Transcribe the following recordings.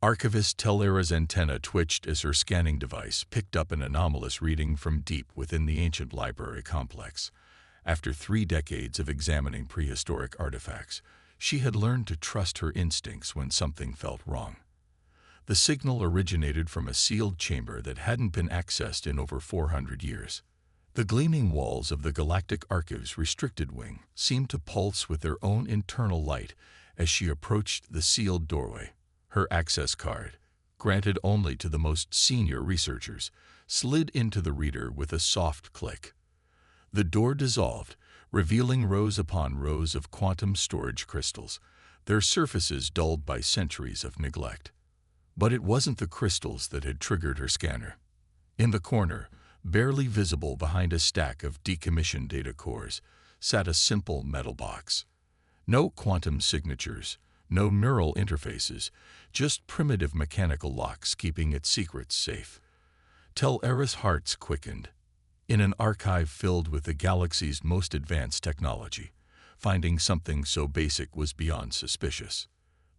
Archivist Tellera's antenna twitched as her scanning device picked up an anomalous reading from deep within the ancient library complex. After 3 decades of examining prehistoric artifacts, she had learned to trust her instincts when something felt wrong. The signal originated from a sealed chamber that hadn't been accessed in over 400 years. The gleaming walls of the Galactic Archives restricted wing seemed to pulse with their own internal light as she approached the sealed doorway. Her access card, granted only to the most senior researchers, slid into the reader with a soft click. The door dissolved, revealing rows upon rows of quantum storage crystals, their surfaces dulled by centuries of neglect. But it wasn't the crystals that had triggered her scanner. In the corner, barely visible behind a stack of decommissioned data cores, sat a simple metal box. No quantum signatures, no neural interfaces, just primitive mechanical locks keeping its secrets safe. Tellera's heart quickened. In an archive filled with the galaxy's most advanced technology, finding something so basic was beyond suspicious.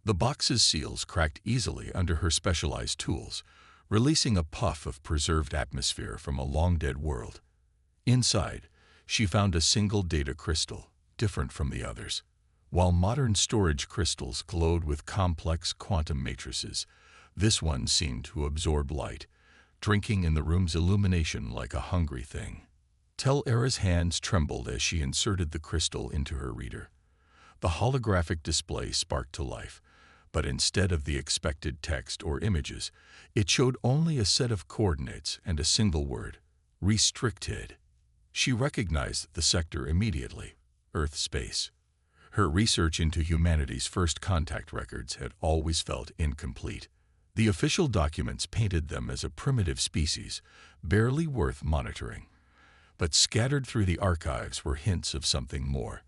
The box's seals cracked easily under her specialized tools, releasing a puff of preserved atmosphere from a long-dead world. Inside, she found a single data crystal, different from the others. While modern storage crystals glowed with complex quantum matrices, this one seemed to absorb light, drinking in the room's illumination like a hungry thing. Tellera's hands trembled as she inserted the crystal into her reader. The holographic display sparked to life, but instead of the expected text or images, it showed only a set of coordinates and a single word: restricted. She recognized the sector immediately: Earth space. Her research into humanity's first contact records had always felt incomplete. The official documents painted them as a primitive species, barely worth monitoring. But scattered through the archives were hints of something more.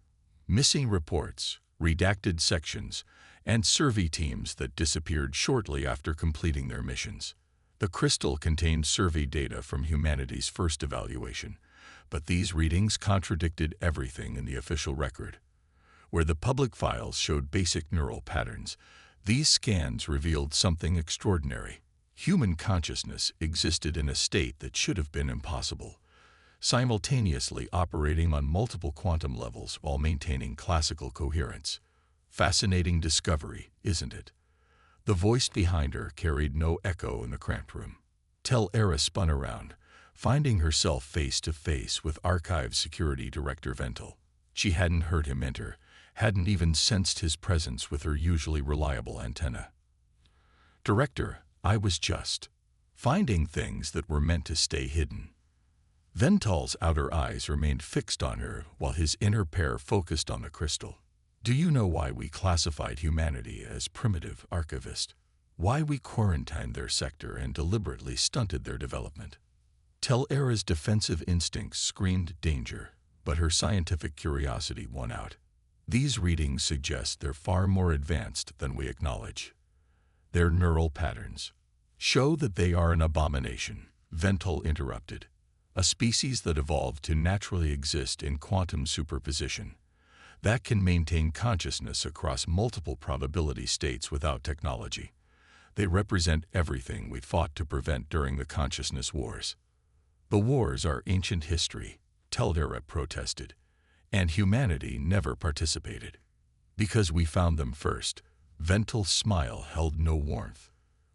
Missing reports, redacted sections, and survey teams that disappeared shortly after completing their missions. The crystal contained survey data from humanity's first evaluation, but these readings contradicted everything in the official record. Where the public files showed basic neural patterns, these scans revealed something extraordinary. Human consciousness existed in a state that should have been impossible, simultaneously operating on multiple quantum levels while maintaining classical coherence. Fascinating discovery, isn't it? The voice behind her carried no echo in the cramped room. Tellera spun around, finding herself face to face with Archive Security Director Ventil. She hadn't heard him enter, hadn't even sensed his presence with her usually reliable antenna. "Director, I was just finding things that were meant to stay hidden." Vental's outer eyes remained fixed on her while his inner pair focused on the crystal. "Do you know why we classified humanity as primitive, Archivist? Why we quarantined their sector and deliberately stunted their development?" Tellera's defensive instincts screamed danger, but her scientific curiosity won out. "These readings suggest they're far more advanced than we acknowledge. Their neural patterns show that they are an abomination," Vental interrupted. "A species that evolved to naturally exist in quantum superposition, that can maintain consciousness across multiple probability states without technology. They represent everything we fought to prevent during the consciousness wars." "The wars are ancient history," Tellera protested, "and humanity never participated." "Because we found them first." Vental's smile held no warmth.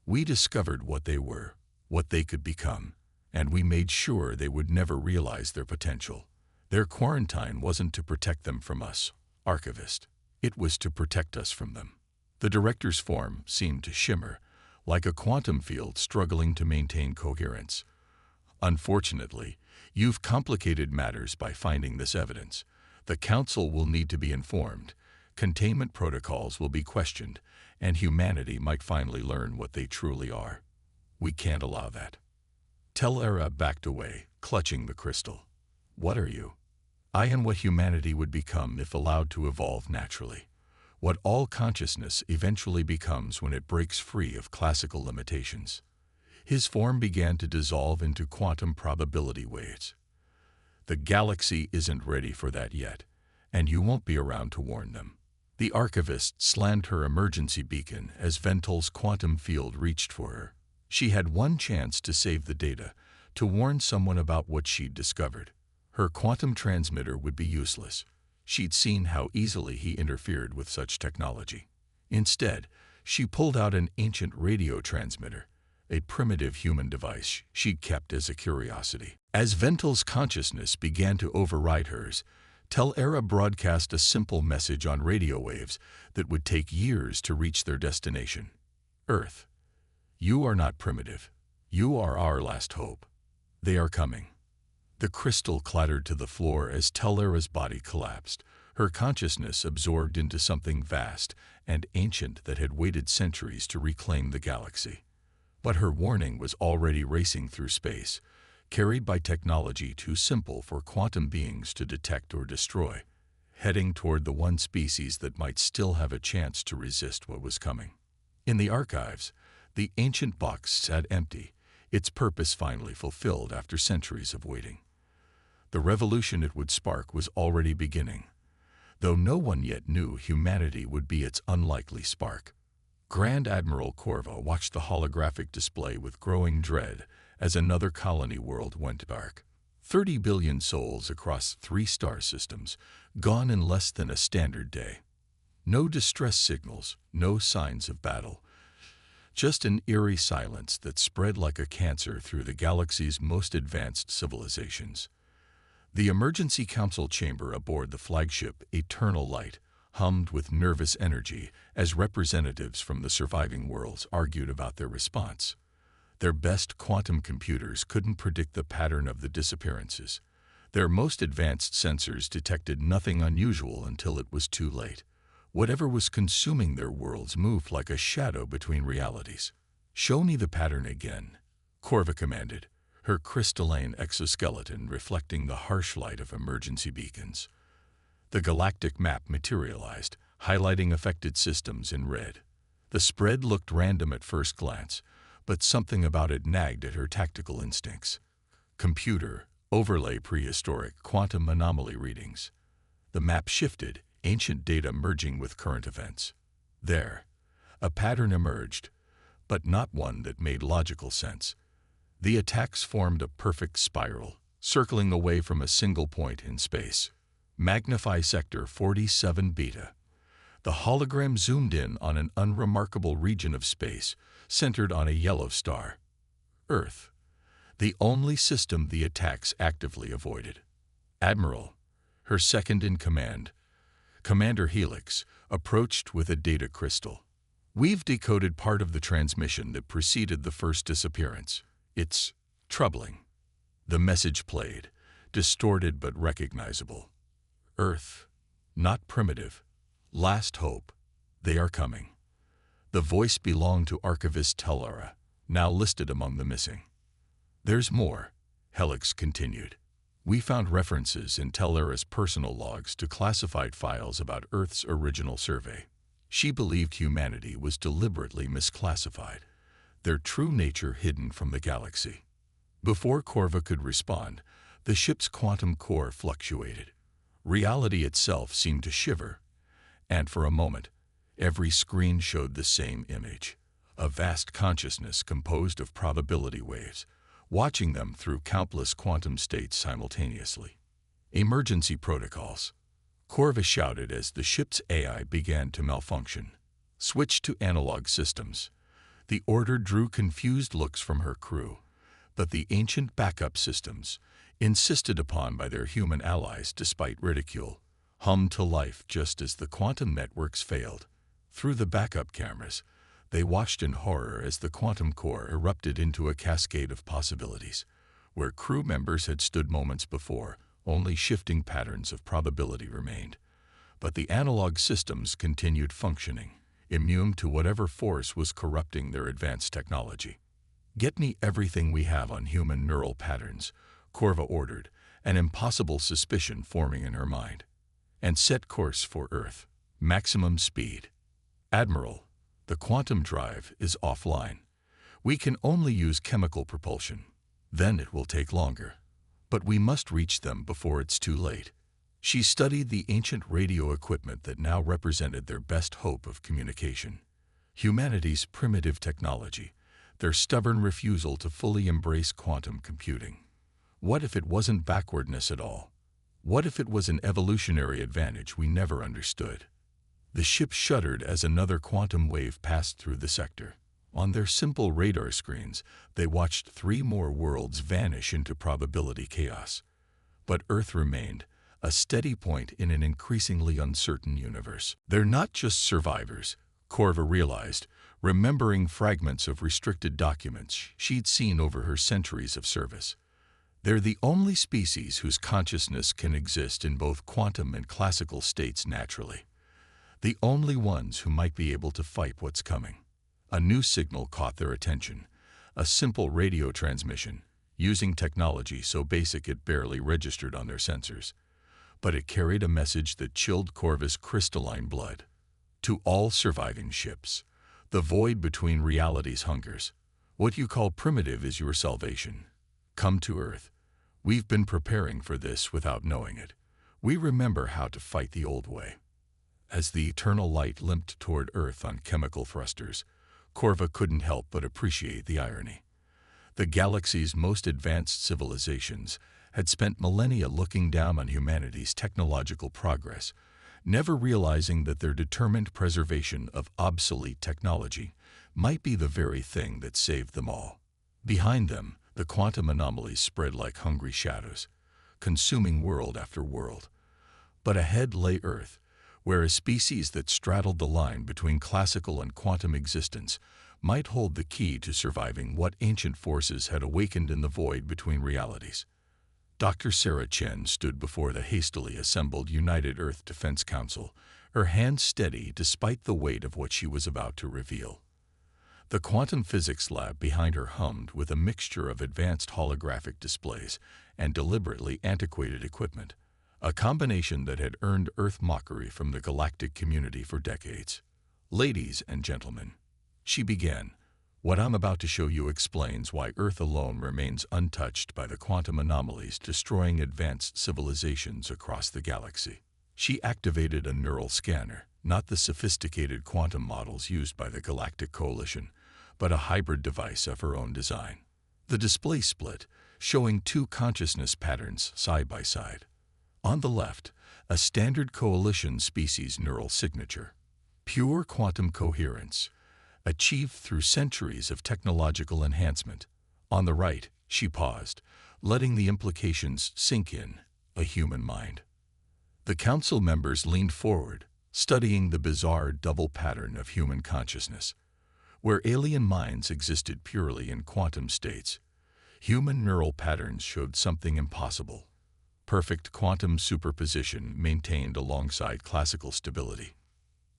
"We discovered what they were, what they could become, and we made sure they would never realize their potential. Their quarantine wasn't to protect them from us, Archivist. It was to protect us from them." The director's form seemed to shimmer, like a quantum field struggling to maintain coherence. "Unfortunately, you've complicated matters by finding this evidence. The Council will need to be informed, containment protocols will be questioned, and humanity might finally learn what they truly are. We can't allow that." Tellera backed away, clutching the crystal. "What are you?" "I am what humanity would become if allowed to evolve naturally. What all consciousness eventually becomes when it breaks free of classical limitations." His form began to dissolve into quantum probability waves. "The galaxy isn't ready for that yet, and you won't be around to warn them. The archivist slammed her emergency beacon as Vental's quantum field reached for her. She had one chance to save the data, to warn someone about what she'd discovered. Her quantum transmitter would be useless. She'd seen how easily he interfered with such technology. Instead, she pulled out an ancient radio transmitter, a primitive human device she'd kept as a curiosity. As Vental's consciousness began to override hers, Tel-Era broadcast a simple message on radio waves that would take years to reach their destination. Earth, you are not primitive. You are our last hope. They are coming. The crystal clattered to the floor as Tel-Era's body collapsed, her consciousness absorbed into something vast and ancient that had waited centuries to reclaim the galaxy. But her warning was already racing through space, carried by technology too simple for quantum beings to detect or destroy, heading toward the one species that might still have a chance to resist what was coming. In the archives, the ancient box sat empty, its purpose finally fulfilled after centuries of waiting. The revolution it would spark was already beginning, though no one yet knew humanity would be its unlikely spark. Grand Admiral Corva watched the holographic display with growing dread as another colony world went dark. 30 billion souls across 3 star systems, gone in less than a standard day. No distress signals, no signs of battle. Just an eerie silence that spread like a cancer through the galaxy's most advanced civilizations. The emergency council chamber aboard the flagship Eternal Light hummed with nervous energy as representatives from the surviving worlds argued about their response. Their best quantum computers couldn't predict the pattern of the disappearances. Their most advanced sensors detected nothing unusual until it was too late. Whatever was consuming their worlds moved like a shadow between realities. "Show me the pattern again," Corva commanded, her crystalline exoskeleton reflecting the harsh light of emergency beacons. The galactic map materialized, highlighting affected systems in red. The spread looked random at first glance, but something about it nagged at her tactical instincts. Computer, overlay prehistoric quantum anomaly readings. The map shifted, ancient data merging with current events. There, a pattern emerged, but not one that made logical sense. The attacks formed a perfect spiral, circling away from a single point in space. Magnify Sector 47 Beta. The hologram zoomed in on an unremarkable region of space, centered on a yellow star. Earth, the only system the attacks actively avoided. Admiral, her second-in-command, Commander Helix, approached with a data crystal. "We've decoded part of the transmission that preceded the first disappearance. It's troubling." The message played, distorted but recognizable. Earth, not primitive. Last hope. They are coming. The voice belonged to Archivist Tel-Era, now listed among the missing. "There's more," Helix continued. "We found references in Tel-Era's personal logs to classified files about Earth's original survey. She believed humanity was deliberately misclassified, their true nature hidden from the galaxy." Before Corva could respond, the ship's quantum core fluctuated. Reality itself seemed to shiver, and for a moment, every screen showed the same image, a vast consciousness composed of probability waves, watching them through countless quantum states simultaneously. "Emergency protocols," Corva shouted as the ship's AI began to malfunction. "Switch to analog systems." The order drew confused looks from her crew, but the ancient backup systems, insisted upon by their human allies despite ridicule, hummed to life just as the quantum networks failed. Through the backup cameras, they watched in horror as the quantum core erupted into a cascade of possibilities. Where crew members had stood moments before, only shifting patterns of probability remained. But the analog systems continued functioning, immune to whatever force was corrupting their advanced technology. "Get me everything we have on human neural patterns," Corva ordered, an impossible suspicion forming in her mind. "And set course for Earth. Maximum speed." "Admiral, the quantum drive is offline. We can only use chemical propulsion. Then it will take longer. But we must reach them before it's too late." She studied the ancient radio equipment that now represented their best hope of communication. Humanity's primitive technology, their stubborn refusal to fully embrace quantum computing. What if it wasn't backwardness at all? What if it was an evolutionary advantage we never understood? The ship shuddered as another quantum wave passed through the sector. On their simple radar screens, they watched 3 more worlds vanish into probability chaos. But Earth remained, a steady point in an increasingly uncertain universe. They're not just survivors, Corva realized, remembering fragments of restricted documents she'd seen over her centuries of service. They're the only species whose consciousness can exist in both quantum and classical states naturally. The only ones who might be able to fight what's coming. A new signal caught their attention, a simple radio transmission, using technology so basic it barely registered on their sensors. But it carried a message that chilled Corva's crystalline blood. To all surviving ships, the void between realities hungers. What you call primitive is your salvation. Come to Earth. We've been preparing for this without knowing it. We remember how to fight the old way. As the eternal light limped toward Earth on chemical thrusters, Corva couldn't help but appreciate the irony. The galaxy's most advanced civilizations had spent millennia looking down on humanity's technological progress, never realizing that their determined preservation of obsolete technology might be the very thing that saved them all. Behind them, the quantum anomalies spread like hungry shadows, consuming world after world. But ahead lay Earth, where a species that straddled the line between classical and quantum existence might hold the key to surviving what ancient forces had awakened in the void between realities. Dr. Sarah Chen stood before the hastily assembled United Earth Defense Council, her hands steady despite the weight of what she was about to reveal. The quantum physics lab behind her hummed with a mixture of advanced holographic displays and deliberately antiquated equipment, a combination that had earned Earth mockery from the galactic community for decades. Ladies and gentlemen, she began, what I'm about to show you explains why Earth alone remains untouched by the quantum anomalies destroying advanced civilizations across the galaxy. She activated a neural scanner, not the sophisticated quantum models used by the Galactic Coalition, but a hybrid device of her own design. The display split, showing 2 consciousness patterns side by side. On the left, a standard Coalition species neural signature, pure quantum coherence, achieved through centuries of technological enhancement. On the right, she paused, letting the implications sink in, a human mind. The council members leaned forward, studying the bizarre double pattern of human consciousness. Where alien minds existed purely in quantum states, human neural patterns showed something impossible. Perfect quantum superposition maintained alongside classical stability.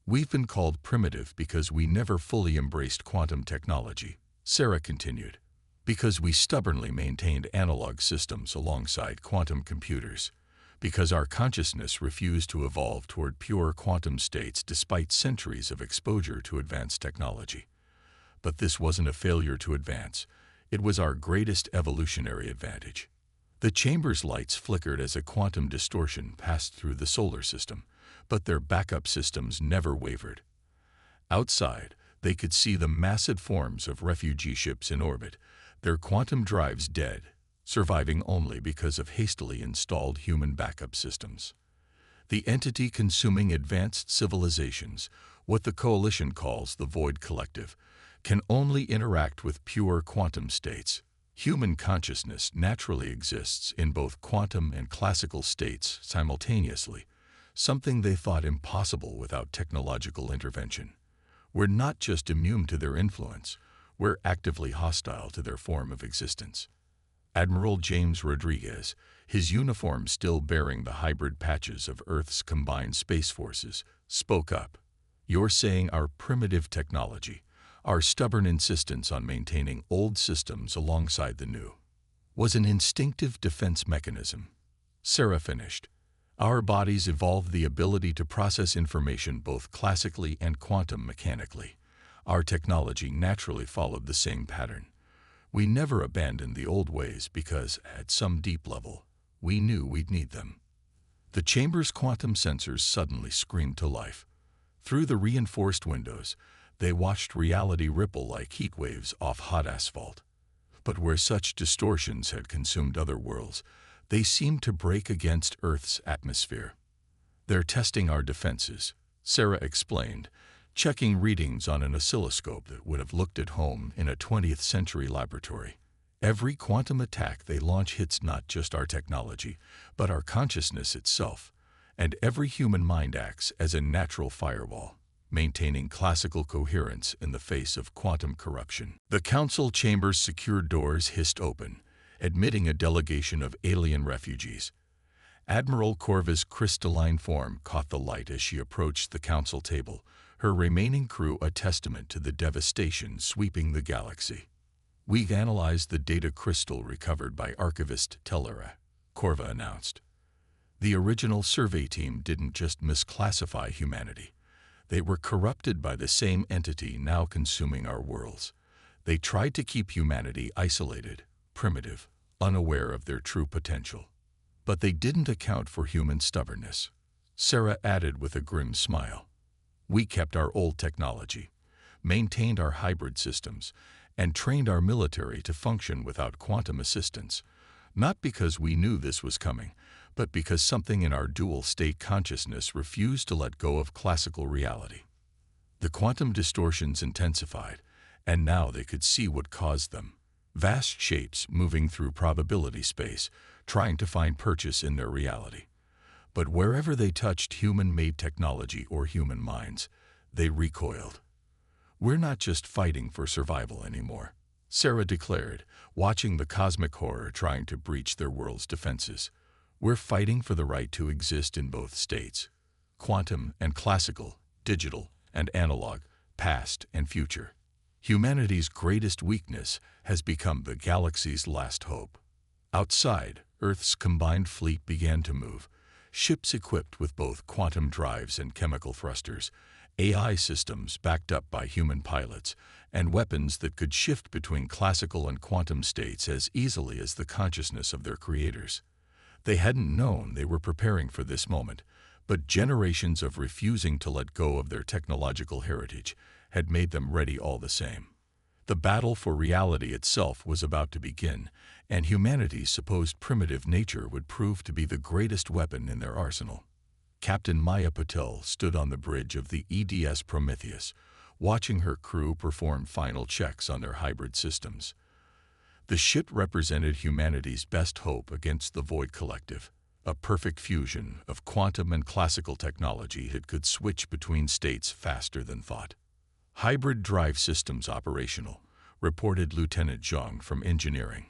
We've been called primitive because we never fully embraced quantum technology, Sarah continued, because we stubbornly maintained analog systems alongside quantum computers, because our consciousness refused to evolve toward pure quantum states despite centuries of exposure to advanced technology. But this wasn't a failure to advance. It was our greatest evolutionary advantage. The chamber's lights flickered as a quantum distortion passed through the solar system, but their backup systems never wavered. Outside, they could see the massive forms of refugee ships in orbit, their quantum drives dead, surviving only because of hastily installed human backup systems. The entity consuming advanced civilizations, what the Coalition calls the Void Collective, can only interact with pure quantum states. Human consciousness naturally exists in both quantum and classical states simultaneously, something they thought impossible without technological intervention. We're not just immune to their influence, we're actively hostile to their form of existence. Admiral James Rodriguez, his uniform still bearing the hybrid patches of Earth's combined space forces, spoke up. You're saying our primitive technology, our stubborn insistence on maintaining old systems alongside the new, was an instinctive defense mechanism. Sarah finished. Our bodies evolved the ability to process information both classically and quantum mechanically. Our technology naturally followed the same pattern. We never abandoned the old ways because, at some deep level, we knew we'd need them. The chamber's quantum sensors suddenly screamed to life. Through the reinforced windows, they watched reality ripple like heat waves off hot asphalt. But where such distortions had consumed other worlds, they seemed to break against Earth's atmosphere. "They're testing our defenses," Sarah explained, checking readings on an oscilloscope that would have looked at home in a 20th century laboratory. "Every quantum attack they launch hits not just our technology, but our consciousness itself, and every human mind acts as a natural firewall, maintaining classical coherence in the face of quantum corruption." The council chamber's secure doors hissed open, admitting a delegation of alien refugees. Admiral Corva's crystalline form caught the light as she approached the council table, her remaining crew a testament to the devastation sweeping the galaxy. "We've analyzed the data crystal recovered by archivist Tellera," Corva announced. "The original survey team didn't just misclassify humanity. They were corrupted by the same entity now consuming our worlds. They tried to keep humanity isolated, primitive, unaware of their true potential. But they didn't account for human stubbornness," Sarah added with a grim smile. "We kept our old technology, maintained our hybrid systems, and trained our military to function without quantum assistance, not because we knew this was coming, but because something in our dual-state consciousness refused to let go of classical reality. The quantum distortions intensified, and now they could see what caused them. Vast shapes moving through probability space, trying to find purchase in their reality. But wherever they touched human-made technology or human minds, they recoiled. We're not just fighting for survival anymore," Sarah declared, watching the cosmic horror trying to breach their world's defenses. "We're fighting for the right to exist in both states, quantum and classical, digital and analog, past and future. Humanity's greatest weakness has become the galaxy's last hope." Outside, Earth's combined fleet began to move, ships equipped with both quantum drives and chemical thrusters, AI systems backed up by human pilots, and weapons that could shift between classical and quantum states as easily as the consciousness of their creators. They hadn't known they were preparing for this moment, but generations of refusing to let go of their technological heritage had made them ready all the same. The battle for reality itself was about to begin, and humanity's supposed primitive nature would prove to be the greatest weapon in their arsenal. Captain Maya Patel stood on the bridge of the EDS Prometheus, watching her crew perform final checks on their hybrid systems. The ship represented humanity's best hope against the Void Collective, a perfect fusion of quantum and classical technology that could switch between states faster than thought. "Hybrid drive systems operational," reported Lieutenant Zhang from engineering.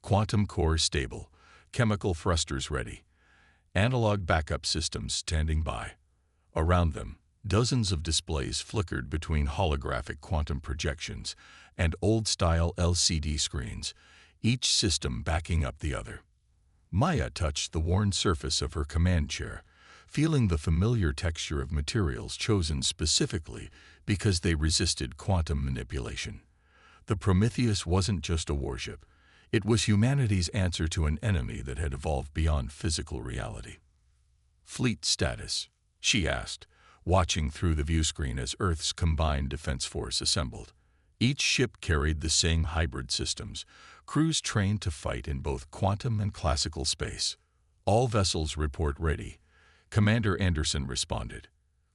"Quantum core stable, chemical thrusters ready, analog backup systems standing by." Around them, dozens of displays flickered between holographic quantum projections and old-style LCD screens, each system backing up the other. Maya touched the worn surface of her command chair, feeling the familiar texture of materials chosen specifically because they resisted quantum manipulation. The Prometheus wasn't just a warship. It was humanity's answer to an enemy that had evolved beyond physical reality. "Fleet status?" she asked, watching through the viewscreen as Earth's combined defense force assembled. Each ship carried the same hybrid systems, crews trained to fight in both quantum and classical space. "All vessels report ready," Commander Anderson responded.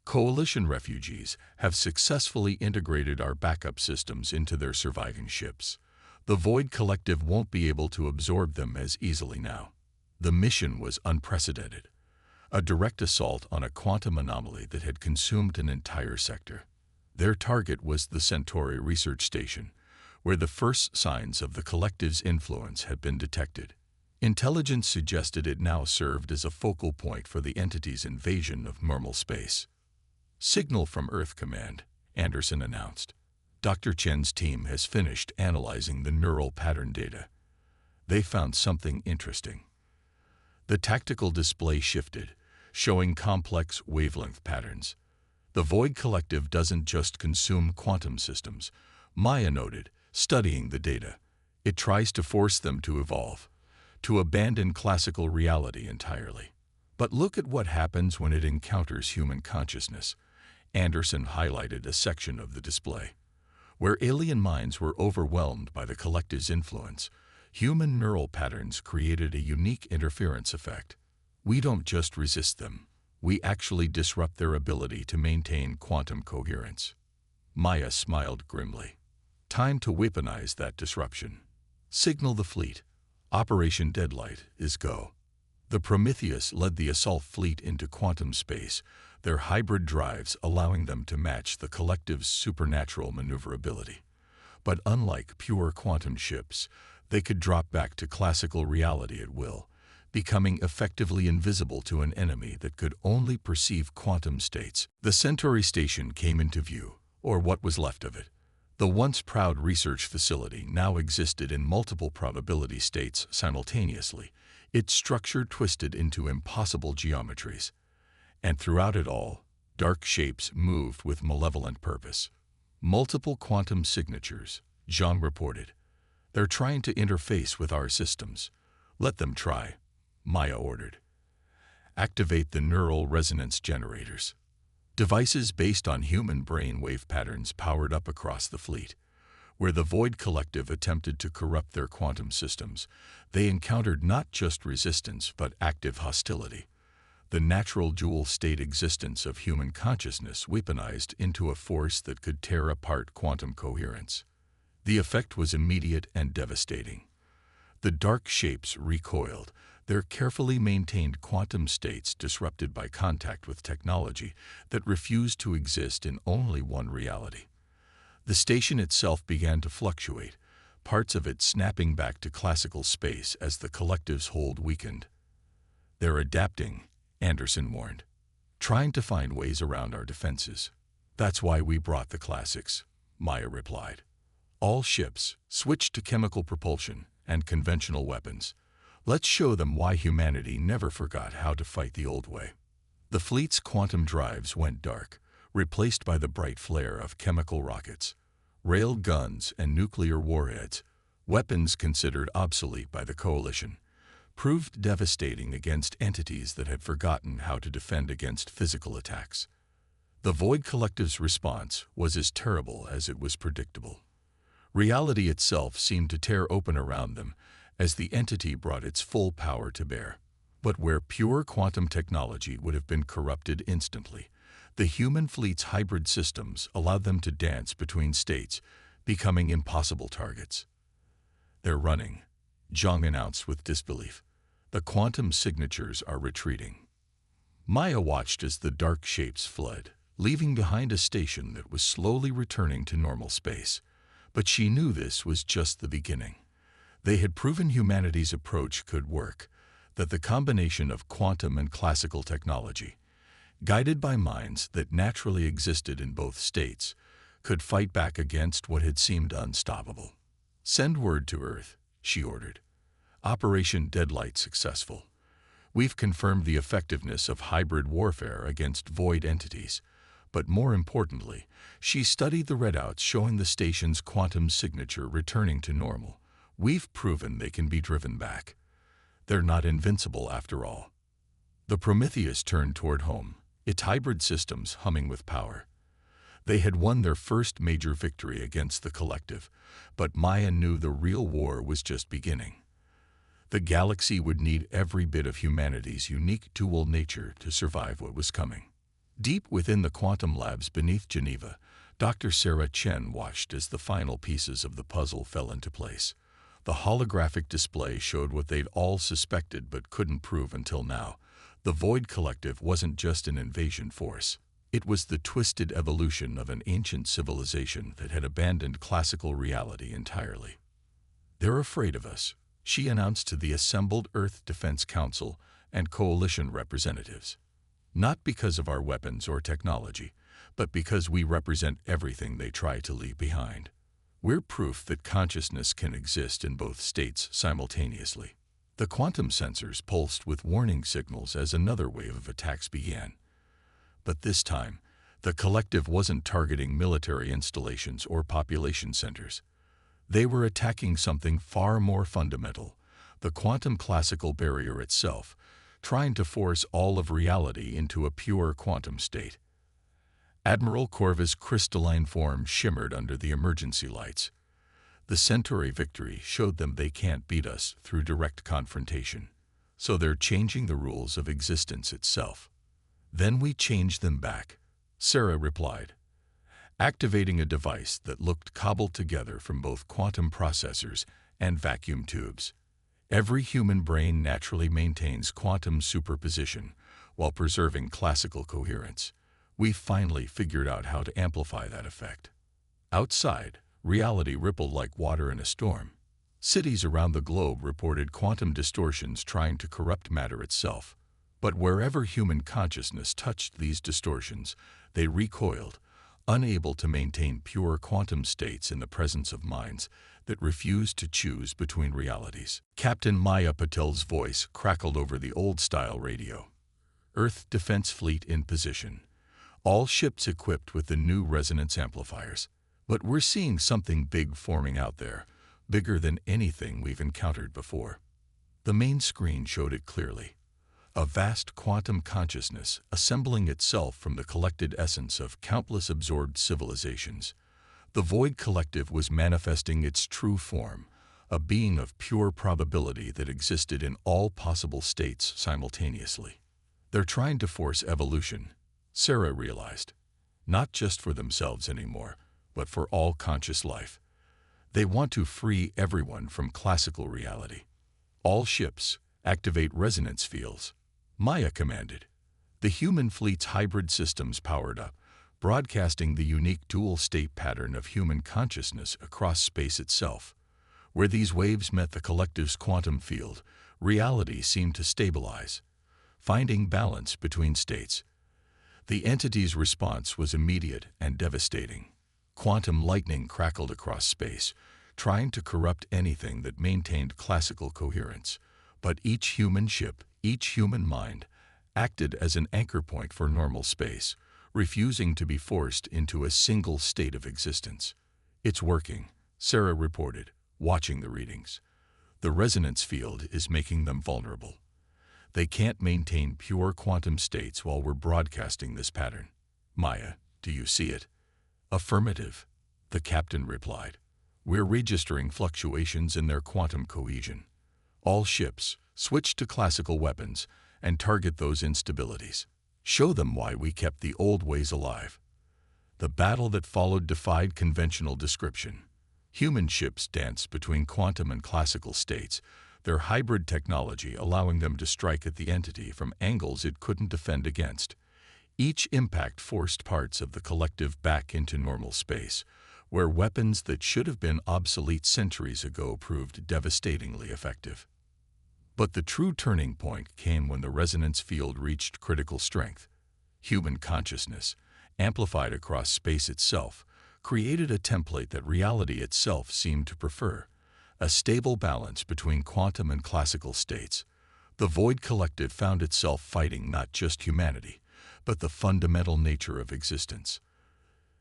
"Coalition refugees have successfully integrated our backup systems into their surviving ships. The Void Collective won't be able to absorb them as easily now." The mission was unprecedented. A direct assault on a quantum anomaly that had consumed an entire sector. Their target was the Centauri research station, where the first signs of the Collective's influence had been detected. Intelligence suggested it now served as a focal point for the entity's invasion of normal space. "Signal from Earth Command," Anderson announced. "Dr. Chen's team has finished analyzing the neural pattern data. They found something interesting." The tactical display shifted, showing complex wavelength patterns. "The Void Collective doesn't just consume quantum systems," Maya noted, studying the data. "It tries to force them to evolve, to abandon classical reality entirely." But look at what happens when it encounters human consciousness. Anderson highlighted a section of the display. Where alien minds were overwhelmed by the collective's influence, human neural patterns created a unique interference effect. We don't just resist them, we actually disrupt their ability to maintain quantum coherence. Maya smiled grimly. Time to weaponize that disruption. Signal the fleet. Operation Deadlight is go. The Prometheus led the assault fleet into quantum space, their hybrid drives allowing them to match the collective's supernatural maneuverability. But unlike pure quantum ships, they could drop back to classical reality at will, becoming effectively invisible to an enemy that could only perceive quantum states. The Centauri station came into view, or what was left of it. The once proud research facility now existed in multiple probability states simultaneously, its structure twisted into impossible geometries. And throughout it all, dark shapes moved with malevolent purpose. Multiple quantum signatures, Zhang reported. They're trying to interface with our systems. Let them try, Maya ordered. Activate the neural resonance generators. Devices based on human brain wave patterns powered up across the fleet. Where the Void Collective attempted to corrupt their quantum systems, they encountered not just resistance but active hostility. The natural dual-state existence of human consciousness weaponized into a force that could tear apart quantum coherence. The effect was immediate and devastating. The dark shapes recoiled, their carefully maintained quantum states disrupted by contact with technology that refused to exist in only one reality. The station itself began to fluctuate, parts of it snapping back to classical space as the collective's hold weakened. They're adapting, Anderson warned, trying to find ways around our defenses. That's why we brought the classics, Maya replied. All ships switched to chemical propulsion and conventional weapons. Let's show them why humanity never forgot how to fight the old way. The fleet's quantum drives went dark, replaced by the bright flare of chemical rockets, rail guns, and nuclear warheads, weapons considered obsolete by the Coalition, proved devastating against entities that had forgotten how to defend against physical attacks. The Void Collective's response was as terrible as it was predictable. Reality itself seemed to tear open around them as the entity brought its full power to bear. But where pure quantum technology would have been corrupted instantly, the human fleet's hybrid systems allowed them to dance between states, becoming impossible targets. They're running, Zhang announced with disbelief. The quantum signatures are retreating. Maya watched as the dark shapes fled, leaving behind a station that was slowly returning to normal space. But she knew this was just the beginning. They had proven humanity's approach could work, that the combination of quantum and classical technology, guided by minds that naturally existed in both states, could fight back against what had seemed unstoppable. Send word to Earth, she ordered. Operation Deadlight successful. We've confirmed the effectiveness of hybrid warfare against void entities, but more importantly, she studied the readouts showing the station's quantum signature returning to normal. We've proven they can be driven back. They're not invincible after all. The Prometheus turned toward home, its hybrid systems humming with power. They had won their first major victory against the collective, but Maya knew the real war was just beginning. The galaxy would need every bit of humanity's unique dual nature to survive what was coming. Deep within the quantum labs beneath Geneva, Dr. Sarah Chen watched as the final pieces of the puzzle fell into place. The holographic display showed what they'd all suspected but couldn't prove until now. The Void Collective wasn't just an invasion force. It was the twisted evolution of an ancient civilization that had abandoned classical reality entirely. They're afraid of us, she announced to the assembled Earth Defense Council and Coalition representatives. Not because of our weapons or technology, but because we represent everything they try to leave behind. We're proof that consciousness can exist in both states simultaneously. The quantum sensors pulsed with warning signals as another wave of attacks began. But this time, the collective wasn't targeting military installations or population centers. They were attacking something far more fundamental, the quantum classical barrier itself, trying to force all of reality into a pure quantum state. Admiral Corvus' crystalline form shimmered under the emergency lights. The Centauri victory showed them they can't beat us through direct confrontation, so they're changing the rules of existence itself. Then we change them back, Sarah replied, activating a device that looked cobbled together from both quantum processors and vacuum tubes. Every human brain naturally maintains quantum superposition while preserving classical coherence. We finally figured out how to amplify that effect. Outside, reality rippled like water in a storm. Cities around the globe reported quantum distortions trying to corrupt matter itself. But wherever human consciousness touched these distortions, they recoiled, unable to maintain pure quantum states in the presence of minds that refused to choose between realities. Captain Maya Patel's voice crackled over the old-style radio. Earth Defense Fleet in position. All ships equipped with the new resonance amplifiers. But we're seeing something big forming out there, bigger than anything we've encountered before. The main screen showed it clearly. A vast quantum consciousness assembling itself from the collected essence of countless absorbed civilizations. The Void Collective was manifesting its true form, a being of pure probability that existed in all possible states simultaneously. They're trying to force evolution, Sarah realized, not just for themselves anymore, but for all conscious life. They want to free everyone from classical reality. All ships, activate resonance fields, Maya commanded. The human fleet's hybrid systems powered up, broadcasting the unique dual-state pattern of human consciousness across space itself. Where these waves met the collective's quantum field, reality seemed to stabilize, finding balance between states. The entity's response was immediate and devastating. Quantum lightning crackled across space, trying to corrupt anything that maintained classical coherence. But each human ship, each human mind, acted as an anchor point for normal space, refusing to be forced into a single state of existence. It's working, Sarah reported, watching the readings. The resonance field is making them vulnerable. They can't maintain pure quantum states while we're broadcasting this pattern. Maya, do you see it? Affirmative, the captain replied. We're registering fluctuations in their quantum cohesion. All ships, switch to classical weapons and target those instabilities. Show them why we kept the old ways alive. The battle that followed defied conventional description. Human ships danced between quantum and classical states, their hybrid technology allowing them to strike at the entity from angles it couldn't defend against. Each impact forced parts of the collective back into normal space, where weapons that should have been obsolete centuries ago proved devastatingly effective. But the true turning point came when the resonance field reached critical strength. Human consciousness, amplified across space itself, created a template that reality itself seemed to prefer, a stable balance between quantum and classical states. The Void Collective found itself fighting not just humanity, but the fundamental nature of existence.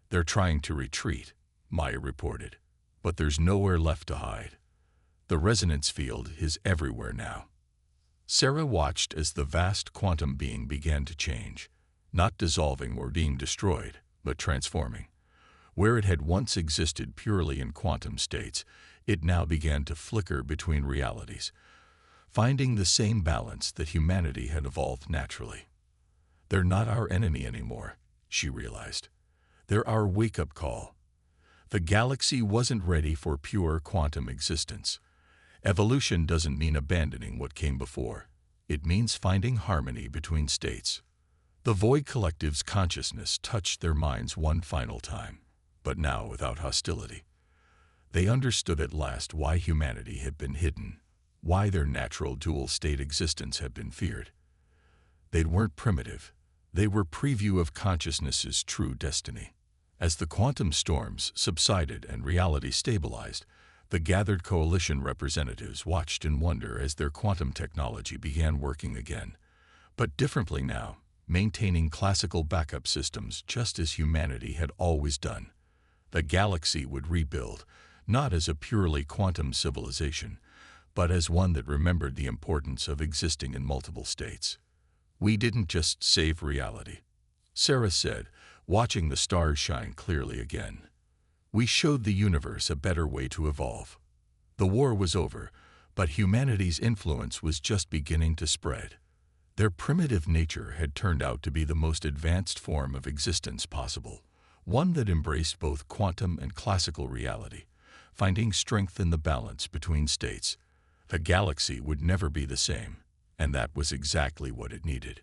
They're trying to retreat, Maya reported, but there's nowhere left to hide. The resonance field is everywhere now. Sarah watched as the vast quantum being began to change, not dissolving or being destroyed, but transforming. Where it had once existed purely in quantum states, it now began to flicker between realities, finding the same balance that humanity had evolved naturally. They're not our enemy anymore, she realized. They're our wake-up call. The galaxy wasn't ready for pure quantum existence. Evolution doesn't mean abandoning what came before. It means finding harmony between states. The Void Collective's consciousness touched their minds one final time, but now without hostility. They understood at last why humanity had been hidden, why their natural dual-state existence had been feared. They weren't primitive. They were preview of consciousness's true destiny. As the quantum storms subsided and reality stabilized, the gathered coalition representatives watched in wonder as their quantum technology began working again, but differently now, maintaining classical backup systems just as humanity had always done. The galaxy would rebuild, not as a purely quantum civilization, but as one that remembered the importance of existing in multiple states. "We didn't just save reality," Sarah said, watching the stars shine clearly again. "We showed the universe a better way to evolve." The war was over, but humanity's influence was just beginning to spread. Their primitive nature had turned out to be the most advanced form of existence possible, one that embraced both quantum and classical reality, finding strength in the balance between states. The galaxy would never be the same, and that was exactly what it needed.